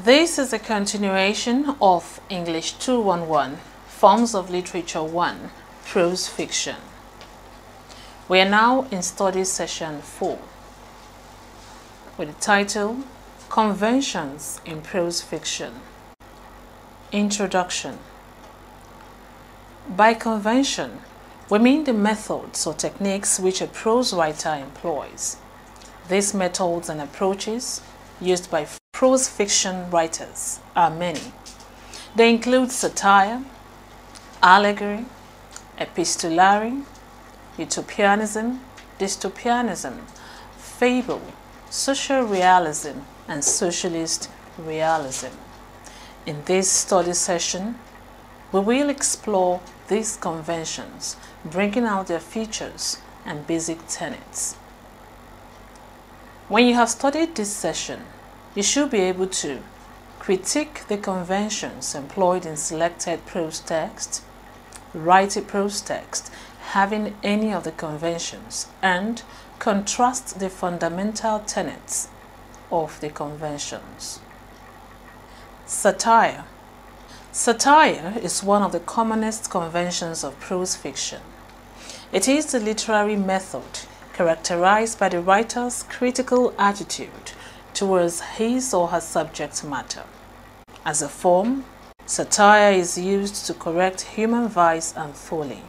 This is a continuation of English 211, Forms of Literature 1, Prose Fiction. We are now in study session 4 with the title Conventions in Prose Fiction. Introduction. By convention, we mean the methods or techniques which a prose writer employs. These methods and approaches used by prose fiction writers are many. They include satire, allegory, epistolary, utopianism, dystopianism, fable, social realism, and socialist realism. In this study session, we will explore these conventions, bringing out their features and basic tenets. When you have studied this session, you should be able to critique the conventions employed in selected prose text, write a prose text having any of the conventions, and contrast the fundamental tenets of the conventions. Satire. Satire is one of the commonest conventions of prose fiction. It is the literary method characterized by the writer's critical attitude towards his or her subject matter. As a form, satire is used to correct human vice and folly.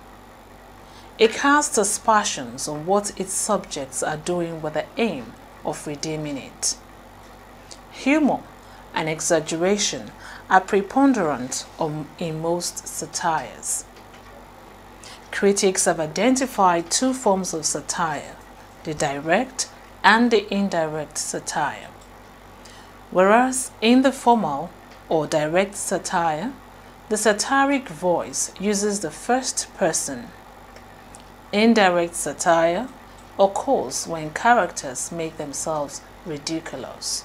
It casts aspersions on what its subjects are doing with the aim of redeeming it. Humor and exaggeration are preponderant in most satires. Critics have identified two forms of satire, the direct and the indirect satire. Whereas in the formal or direct satire, the satiric voice uses the first person. Indirect satire occurs when characters make themselves ridiculous.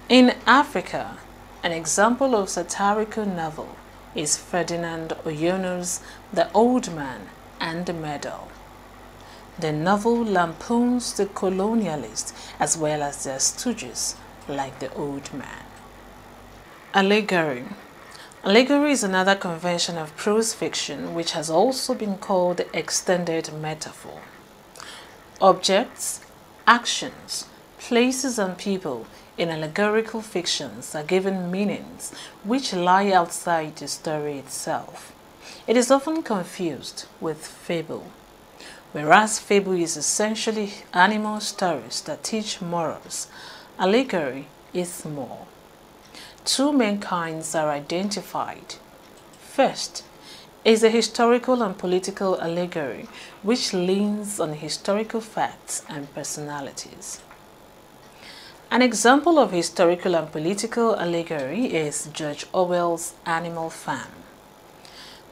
In Africa, an example of satirical novel is Ferdinand Oyono's The Old Man and the Medal. The novel lampoons the colonialists as well as their stooges like the old man. Allegory. Allegory is another convention of prose fiction which has also been called the extended metaphor. Objects, actions, places and people in allegorical fictions are given meanings which lie outside the story itself. It is often confused with fable. Whereas fable is essentially animal stories that teach morals, allegory is more. Two main kinds are identified. First is a historical and political allegory which leans on historical facts and personalities. An example of historical and political allegory is George Orwell's Animal Farm.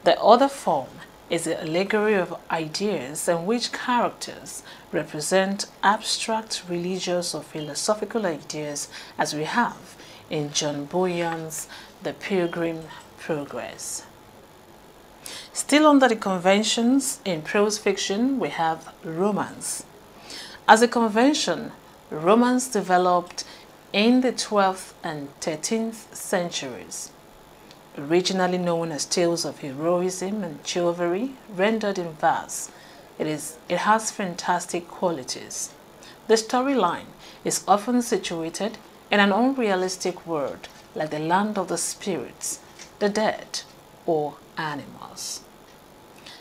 The other form is the allegory of ideas in which characters represent abstract religious or philosophical ideas as we have in John Bunyan's The Pilgrim's Progress. Still under the conventions in prose fiction, we have romance. As a convention, romance developed in the 12th and 13th centuries. Originally known as tales of heroism and chivalry rendered in verse, it has fantastic qualities. The storyline is often situated in an unrealistic world like the land of the spirits, the dead, or animals.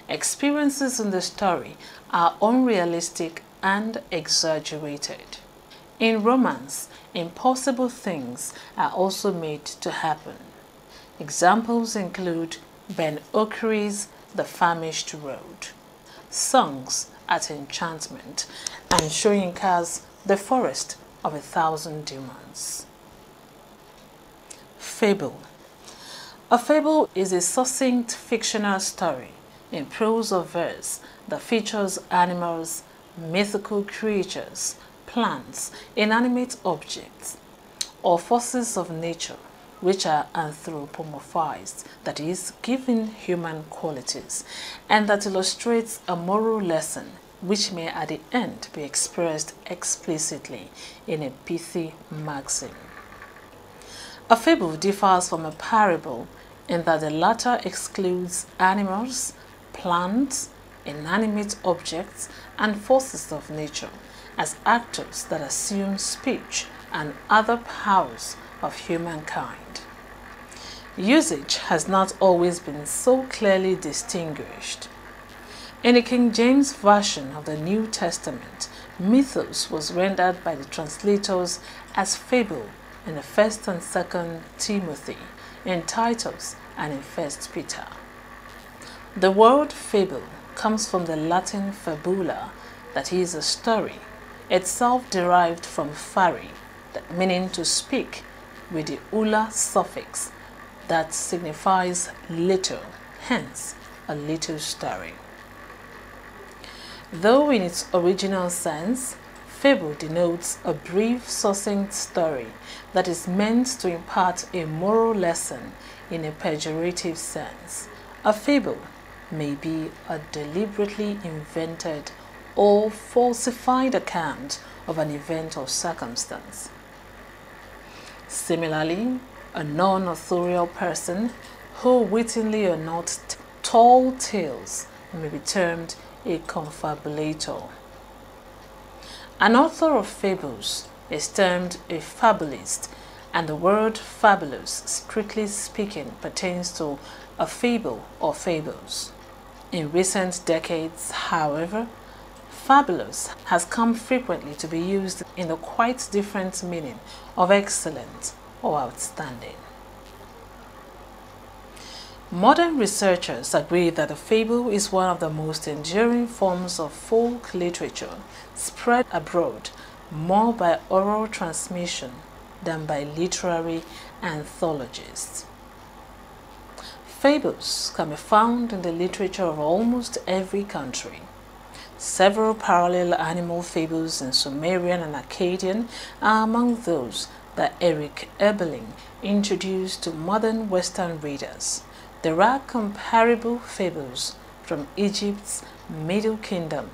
Experiences in the story are unrealistic and exaggerated. In romance, impossible things are also made to happen. Examples include Ben Okri's The Famished Road, Songs at Enchantment, and Soyinka's The Forest of 1,000 Demons. Fable. A fable is a succinct fictional story in prose or verse that features animals, mythical creatures, plants, inanimate objects, or forces of nature which are anthropomorphized, that is, given human qualities, and that illustrates a moral lesson which may at the end be expressed explicitly in a pithy maxim. A fable differs from a parable in that the latter excludes animals, plants, inanimate objects, and forces of nature as actors that assume speech and other powers of humankind. Usage has not always been so clearly distinguished. In the King James Version of the New Testament, mythos was rendered by the translators as fable in the 1st and 2nd Timothy, in Titus, and in 1st Peter. The word fable comes from the Latin fabula, that is a story, itself derived from fari, meaning to speak, with the ula suffix that signifies little, hence a little story. Though in its original sense, fable denotes a brief, succinct story that is meant to impart a moral lesson in a pejorative sense. A fable may be a deliberately invented or falsified account of an event or circumstance. Similarly, a non-authorial person who wittingly or not tall tales may be termed a confabulator. An author of fables is termed a fabulist, and the word fabulous, strictly speaking, pertains to a fable or fables. In recent decades, however, fabulous has come frequently to be used in a quite different meaning of excellent or outstanding. Modern researchers agree that the fable is one of the most enduring forms of folk literature, spread abroad more by oral transmission than by literary anthologists. Fables can be found in the literature of almost every country. Several parallel animal fables in Sumerian and Akkadian are among those that Eric Eberling introduced to modern Western readers. There are comparable fables from Egypt's Middle Kingdom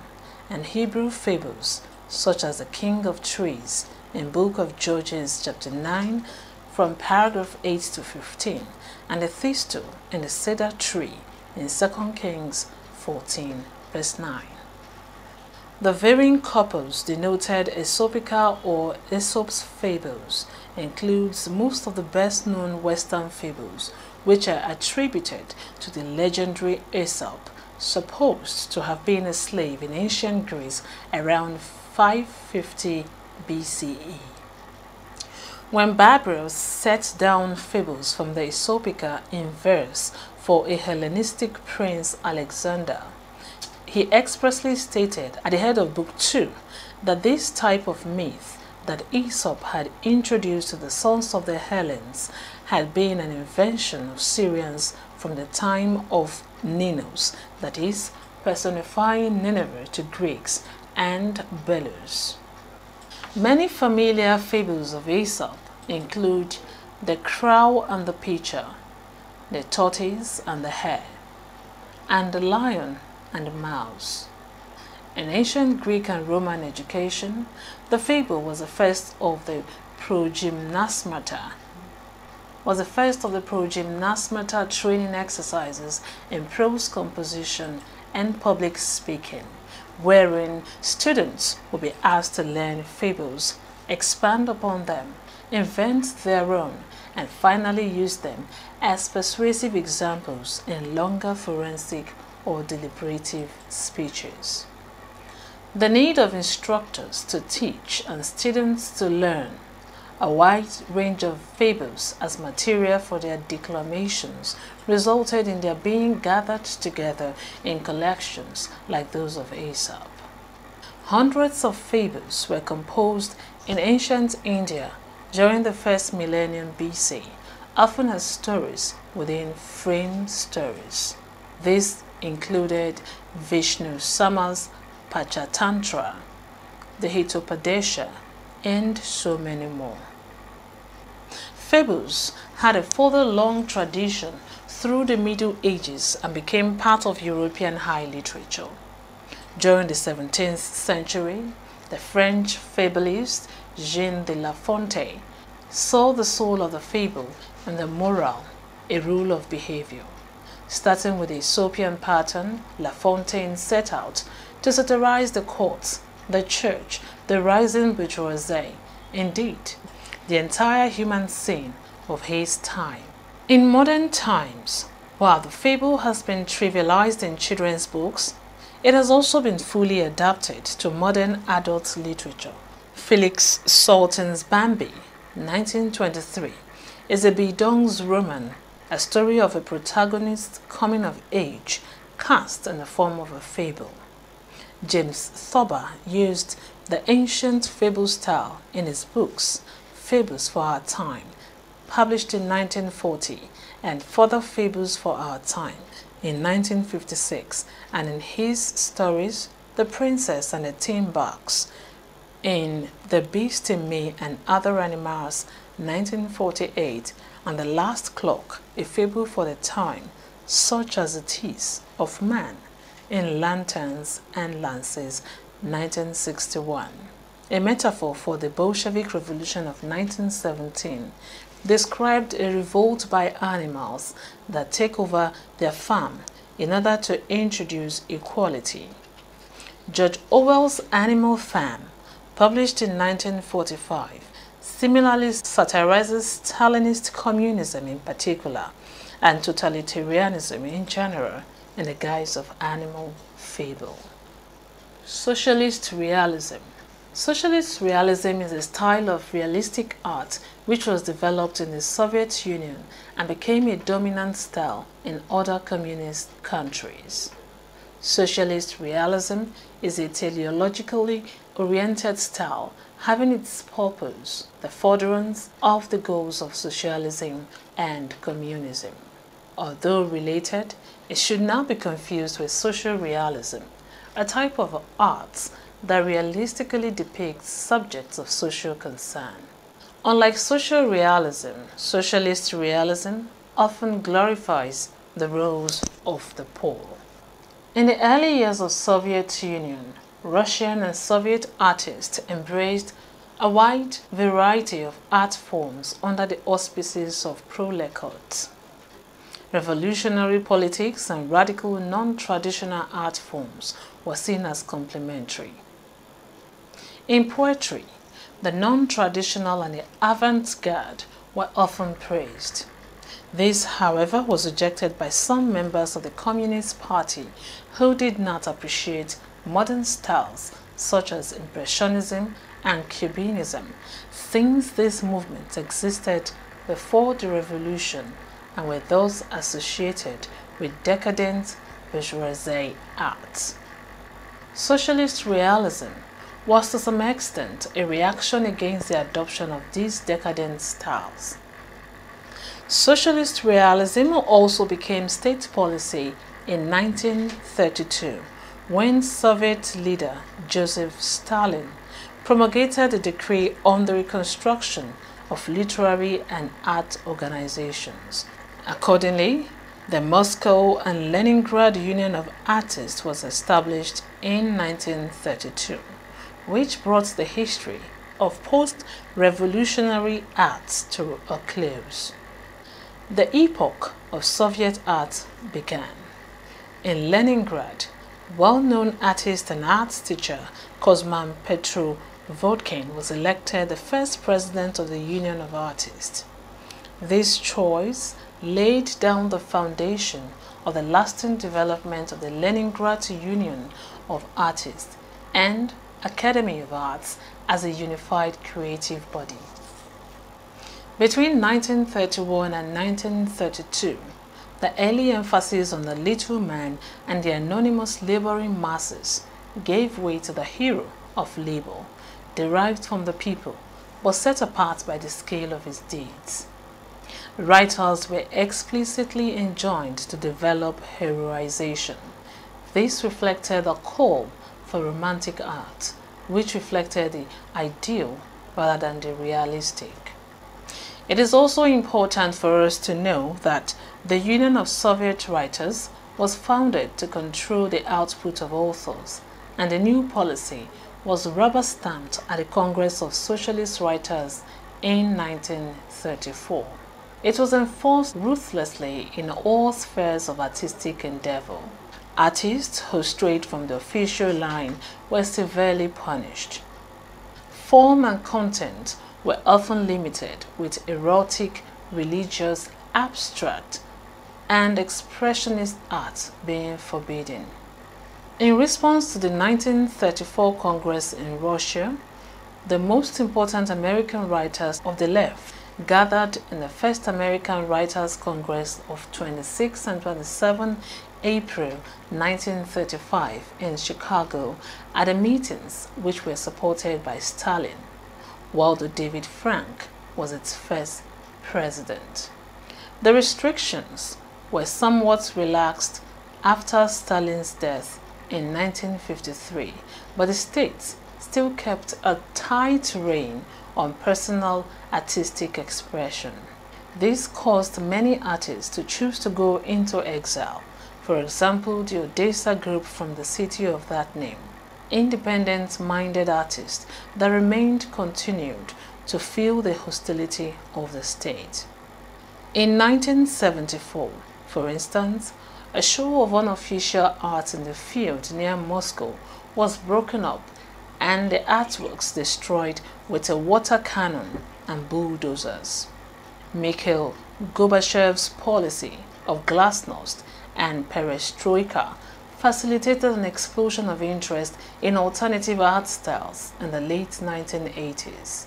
and Hebrew fables such as the King of Trees in Book of Judges chapter 9 from paragraph 8 to 15 and the thistle in the cedar tree in 2 Kings 14 verse 9. The varying corpus denoted Aesopica or Aesop's fables includes most of the best-known Western fables, which are attributed to the legendary Aesop, supposed to have been a slave in ancient Greece around 550 BCE. When Barbarus set down fables from the Aesopica in verse for a Hellenistic prince Alexander, he expressly stated at the head of Book 2 that this type of myth that Aesop had introduced to the sons of the Hellenes had been an invention of Syrians from the time of Ninos, that is, personifying Nineveh to Greeks, and Belus. Many familiar fables of Aesop include the crow and the pitcher, the tortoise and the hare, and the lion and the mouse. In ancient Greek and Roman education, the fable was the first of the progymnasmata, training exercises in prose composition and public speaking, wherein students will be asked to learn fables, expand upon them, invent their own, and finally use them as persuasive examples in longer forensic or deliberative speeches. The need of instructors to teach and students to learn a wide range of fables as material for their declamations resulted in their being gathered together in collections like those of Aesop. Hundreds of fables were composed in ancient India during the first millennium BC, often as stories within framed stories. These included Vishnu Sama's Panchatantra, the Hitopadesha, and so many more. Fables had a further long tradition through the Middle Ages and became part of European high literature. During the 17th century, the French fabulist Jean de La Fontaine saw the soul of the fable and the moral, a rule of behavior. Starting with the Aesopian pattern, La Fontaine set out to satirize the courts, the church, the rising bourgeoisie, indeed, the entire human scene of his time. In modern times, while the fable has been trivialized in children's books, it has also been fully adapted to modern adult literature. Felix Salten's Bambi, 1923, is a Bidon's roman, a story of a protagonist's coming of age cast in the form of a fable. James Thurber used the ancient fable style in his books, Fables for Our Time, published in 1940, and Further Fables for Our Time in 1956, and in his stories, The Princess and the Tin Box, in The Beast in Me and Other Animals, 1948, and The Last Clock, a fable for the time, such as it is, of man, in Lanterns and Lances, 1961. A metaphor for the Bolshevik Revolution of 1917 described a revolt by animals that take over their farm in order to introduce equality. George Orwell's Animal Farm, published in 1945, similarly satirizes Stalinist communism in particular and totalitarianism in general in the guise of animal fable. Socialist realism. Socialist realism is a style of realistic art which was developed in the Soviet Union and became a dominant style in other communist countries. Socialist realism is a teleologically oriented style having its purpose the furtherance of the goals of socialism and communism. Although related, it should not be confused with social realism, a type of art that realistically depicts subjects of social concern. Unlike social realism, socialist realism often glorifies the roles of the poor. In the early years of Soviet Union, Russian and Soviet artists embraced a wide variety of art forms under the auspices of proletariat. Revolutionary politics and radical non-traditional art forms were seen as complementary. In poetry, the non-traditional and the avant-garde were often praised. This, however, was rejected by some members of the Communist Party who did not appreciate modern styles such as Impressionism and Cubanism, since these movements existed before the revolution and were thus associated with decadent bourgeoisie art. Socialist realism was to some extent a reaction against the adoption of these decadent styles. Socialist realism also became state policy in 1932 when Soviet leader Joseph Stalin promulgated a decree on the reconstruction of literary and art organizations. Accordingly, the Moscow and Leningrad Union of Artists was established in 1932, which brought the history of post-revolutionary arts to a close. The epoch of Soviet art began. In Leningrad, well-known artist and arts teacher Kozman Petro-Vodkin was elected the first president of the Union of Artists. This choice laid down the foundation of the lasting development of the Leningrad Union of Artists and Academy of Arts as a unified creative body. Between 1931 and 1932, the early emphasis on the little man and the anonymous laboring masses gave way to the hero of labor, derived from the people, but set apart by the scale of his deeds. Writers were explicitly enjoined to develop heroization. This reflected a call for romantic art, which reflected the ideal rather than the realistic. It is also important for us to know that the Union of Soviet Writers was founded to control the output of authors, and the new policy was rubber-stamped at the Congress of Socialist Writers in 1934. It was enforced ruthlessly in all spheres of artistic endeavor. Artists who strayed from the official line were severely punished. Form and content were often limited, with erotic, religious, abstract, and expressionist art being forbidden. In response to the 1934 Congress in Russia, the most important American writers of the left gathered in the First American Writers' Congress of 26 and 27 April 1935 in Chicago at the meetings which were supported by Stalin, Waldo David Frank was its first president. The restrictions were somewhat relaxed after Stalin's death in 1953, but the state still kept a tight rein on personal artistic expression. This caused many artists to choose to go into exile. For example, the Odessa group from the city of that name. Independent-minded artists that remained continued to feel the hostility of the state. In 1974, for instance, a show of unofficial art in the field near Moscow was broken up and the artworks destroyed with a water cannon and bulldozers. Mikhail Gorbachev's policy of glasnost and perestroika facilitated an explosion of interest in alternative art styles in the late 1980s.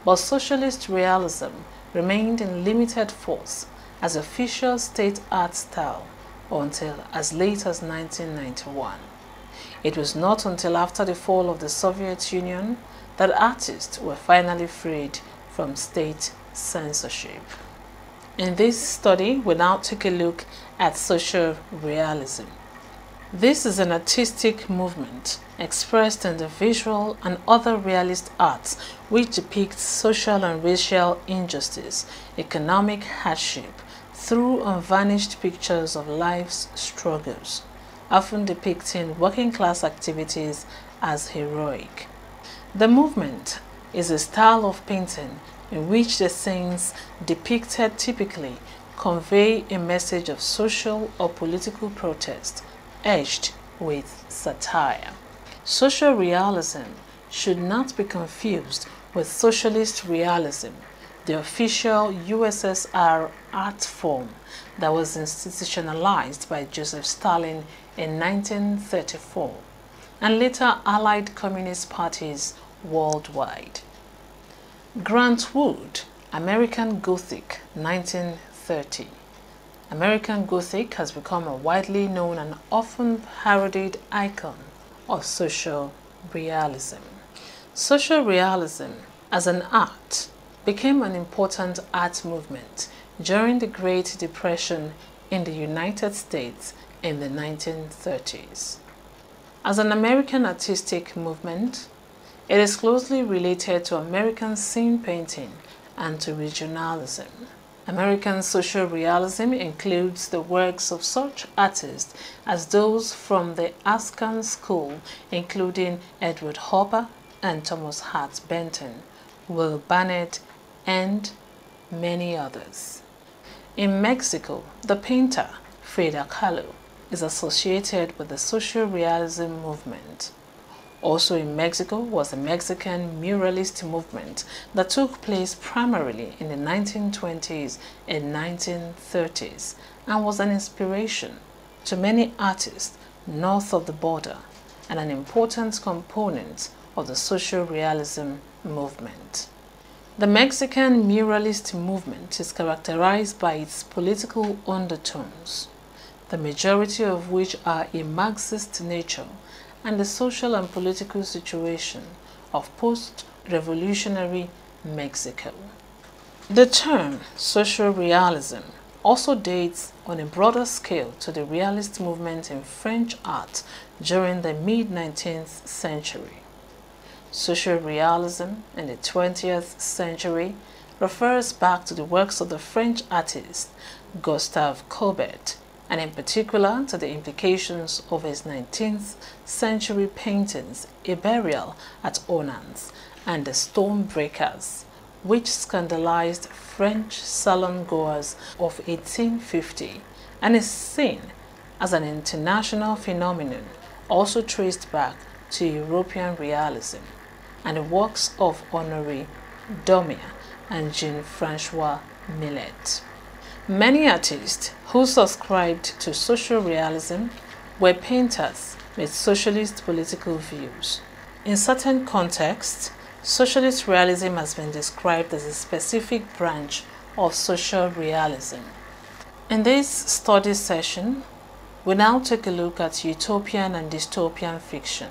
But socialist realism remained in limited force as official state art style until as late as 1991. It was not until after the fall of the Soviet Union that artists were finally freed from state censorship. In this study, we now take a look at social realism. This is an artistic movement expressed in the visual and other realist arts which depicts social and racial injustice, economic hardship, through unvarnished pictures of life's struggles, often depicting working-class activities as heroic. The movement is a style of painting in which the scenes depicted typically convey a message of social or political protest, edged with satire. Social realism should not be confused with socialist realism, the official USSR art form that was institutionalized by Joseph Stalin in 1934 and later allied communist parties worldwide. Grant Wood, American Gothic, 1930. American Gothic has become a widely known and often parodied icon of social realism. Social realism as an art became an important art movement during the Great Depression in the United States in the 1930s. As an American artistic movement, it is closely related to American scene painting and to regionalism. American social realism includes the works of such artists as those from the Ascan School, including Edward Hopper and Thomas Hart Benton, Will Barnett, and many others. In Mexico, the painter Frida Kahlo is associated with the social realism movement. Also in Mexico was the Mexican muralist movement that took place primarily in the 1920s and 1930s and was an inspiration to many artists north of the border and an important component of the social realism movement. The Mexican muralist movement is characterized by its political undertones, the majority of which are a Marxist nature, and the social and political situation of post-revolutionary Mexico. The term social realism also dates on a broader scale to the realist movement in French art during the mid-19th century. Social realism in the 20th century refers back to the works of the French artist Gustave Courbet, and in particular to the implications of his 19th century paintings A Burial at Onans and The Stormbreakers, which scandalized French salon-goers of 1850 and is seen as an international phenomenon also traced back to European realism and the works of Honoré Daumier and Jean-François Millet. Many artists who subscribed to social realism were painters with socialist political views. In certain contexts, socialist realism has been described as a specific branch of social realism. In this study session, we now take a look at utopian and dystopian fiction.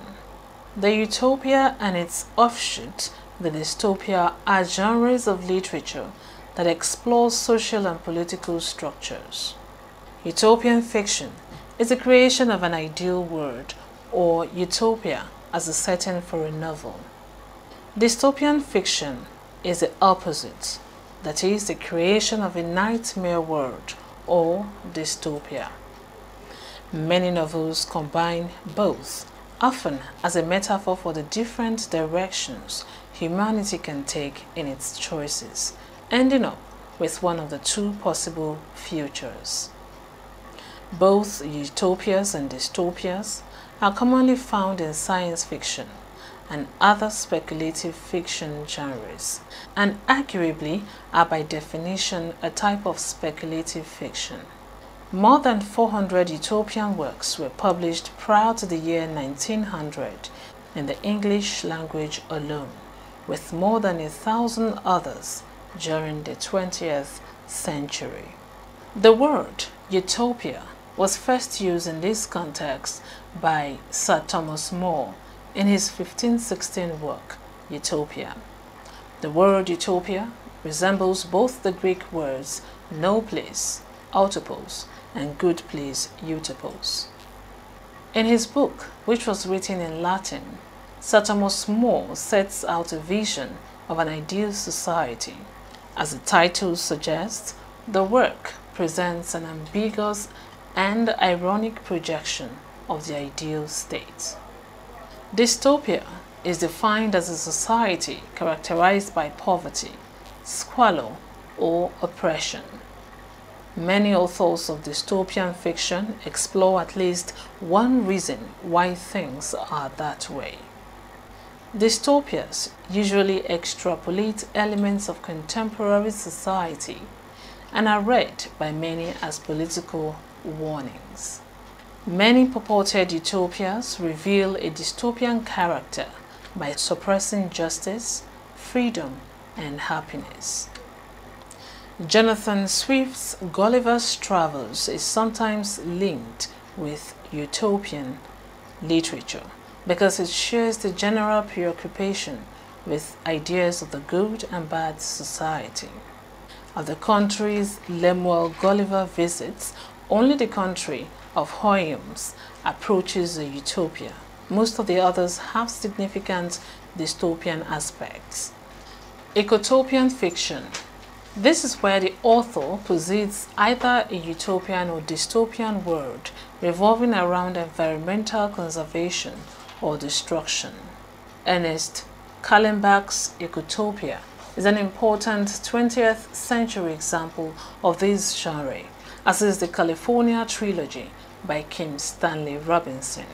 The utopia and its offshoot, the dystopia, are genres of literature that explore social and political structures. Utopian fiction is the creation of an ideal world or utopia as a setting for a novel. Dystopian fiction is the opposite, that is, the creation of a nightmare world or dystopia. Many novels combine both, often as a metaphor for the different directions humanity can take in its choices, ending up with one of the two possible futures. Both utopias and dystopias are commonly found in science fiction and other speculative fiction genres, and arguably are by definition a type of speculative fiction. More than 400 utopian works were published prior to the year 1900 in the English language alone, with more than 1,000 others during the 20th century. The word utopia was first used in this context by Sir Thomas More in his 1516 work, Utopia. The word utopia resembles both the Greek words no place, utopos, and good place, utopos. In his book, which was written in Latin, Sir Thomas More sets out a vision of an ideal society. As the title suggests, the work presents an ambiguous and ironic projection of the ideal state. Dystopia is defined as a society characterized by poverty, squalor, or oppression. Many authors of dystopian fiction explore at least one reason why things are that way. Dystopias usually extrapolate elements of contemporary society and are read by many as political warnings. Many purported utopias reveal a dystopian character by suppressing justice, freedom, and happiness. Jonathan Swift's Gulliver's Travels is sometimes linked with utopian literature because it shares the general preoccupation with ideas of the good and bad society. Of the countries Lemuel Gulliver visits, only the country of Houyhnhnms approaches a utopia. Most of the others have significant dystopian aspects. Ecotopian fiction. This is where the author posits either a utopian or dystopian world revolving around environmental conservation or destruction. Ernest Callenbach's Ecotopia is an important 20th century example of this genre, as is the California Trilogy by Kim Stanley Robinson.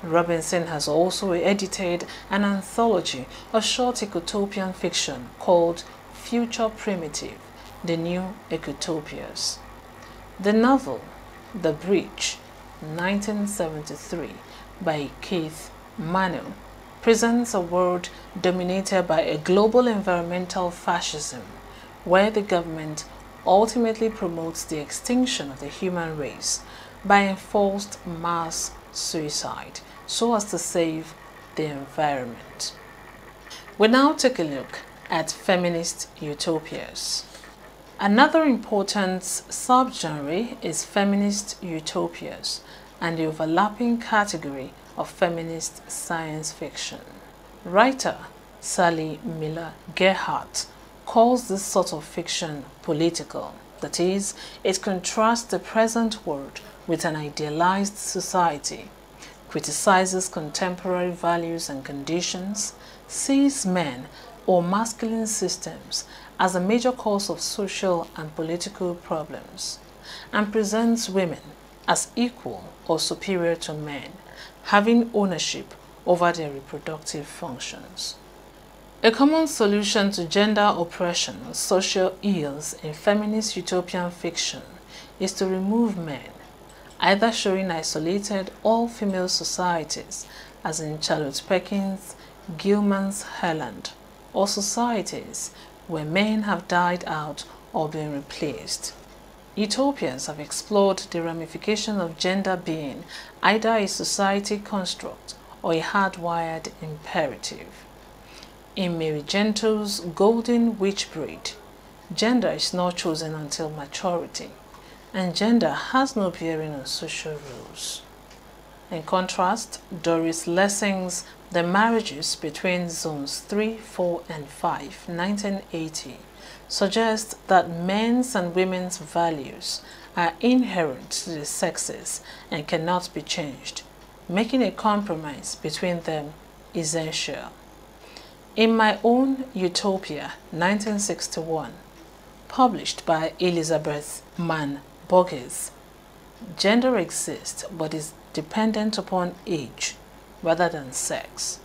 Robinson has also edited an anthology of short ecotopian fiction called Future Primitive, The New Ecotopias. The novel The Breach, 1973, by Keith Manu, presents a world dominated by a global environmental fascism, where the government ultimately promotes the extinction of the human race by enforced mass suicide so as to save the environment. We now take a look at feminist utopias. Another important subgenre is feminist utopias and the overlapping category of feminist science fiction. Writer Sally Miller Gerhardt calls this sort of fiction political. That is, it contrasts the present world with an idealized society, criticizes contemporary values and conditions, sees men or masculine systems as a major cause of social and political problems, and presents women as equal or superior to men, having ownership over their reproductive functions. A common solution to gender oppression or social ills in feminist utopian fiction is to remove men, either showing isolated all-female societies, as in Charlotte Perkins' Gilman's Herland, or societies where men have died out or been replaced. Utopias have explored the ramification of gender being either a society construct or a hardwired imperative. In Mary Gentle's Golden Witch Breed, gender is not chosen until maturity, and gender has no bearing on social rules. In contrast, Doris Lessing's The Marriages Between Zones 3, 4, and 5, 1980, suggests that men's and women's values are inherent to the sexes and cannot be changed, making a compromise between them essential. In My Own Utopia, 1961, published by Elizabeth Mann Borges, gender exists but is dependent upon age rather than sex.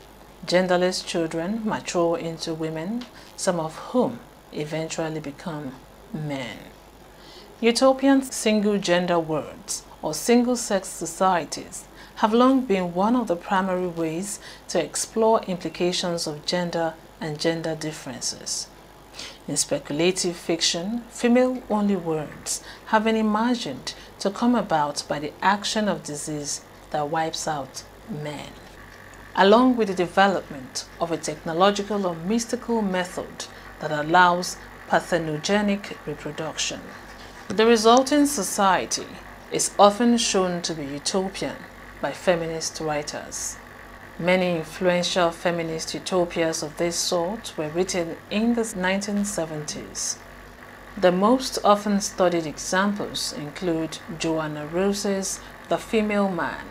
Genderless children mature into women, some of whom eventually become men. Utopian single-gender worlds or single-sex societies have long been one of the primary ways to explore implications of gender and gender differences. In speculative fiction, female-only worlds have been imagined to come about by the action of disease that wipes out men, along with the development of a technological or mystical method that allows parthenogenic reproduction. The resulting society is often shown to be utopian by feminist writers. Many influential feminist utopias of this sort were written in the 1970s. The most often studied examples include Joanna Rose's The Female Man,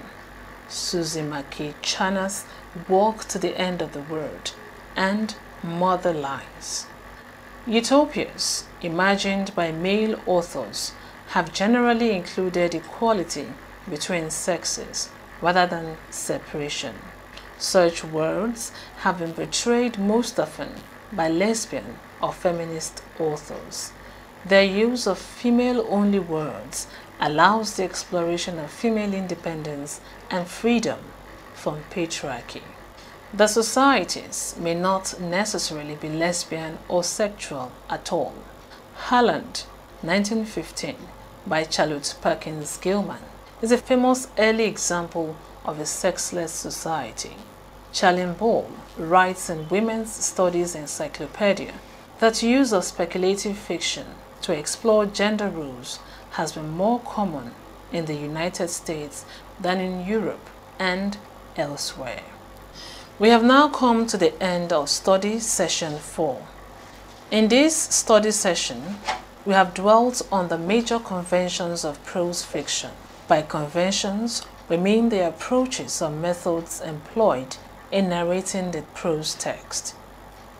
Susie Mackey Chana's Walk to the End of the World, and Mother Lies. Utopias, imagined by male authors, have generally included equality between sexes rather than separation. Such worlds have been portrayed most often by lesbian or feminist authors. Their use of female-only worlds allows the exploration of female independence and freedom from patriarchy. The societies may not necessarily be lesbian or sexual at all. Herland, 1915, by Charlotte Perkins Gilman, is a famous early example of a sexless society. Charlene Ball writes in Women's Studies Encyclopedia that use of speculative fiction to explore gender roles has been more common in the United States than in Europe and elsewhere. We have now come to the end of study session 4. In this study session, we have dwelt on the major conventions of prose fiction. By conventions, we mean the approaches or methods employed in narrating the prose text.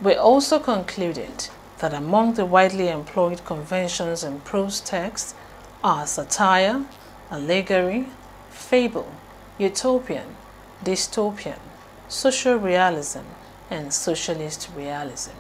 We also concluded that among the widely employed conventions in prose text are satire, allegory, fable, utopian, dystopian, social realism, and socialist realism.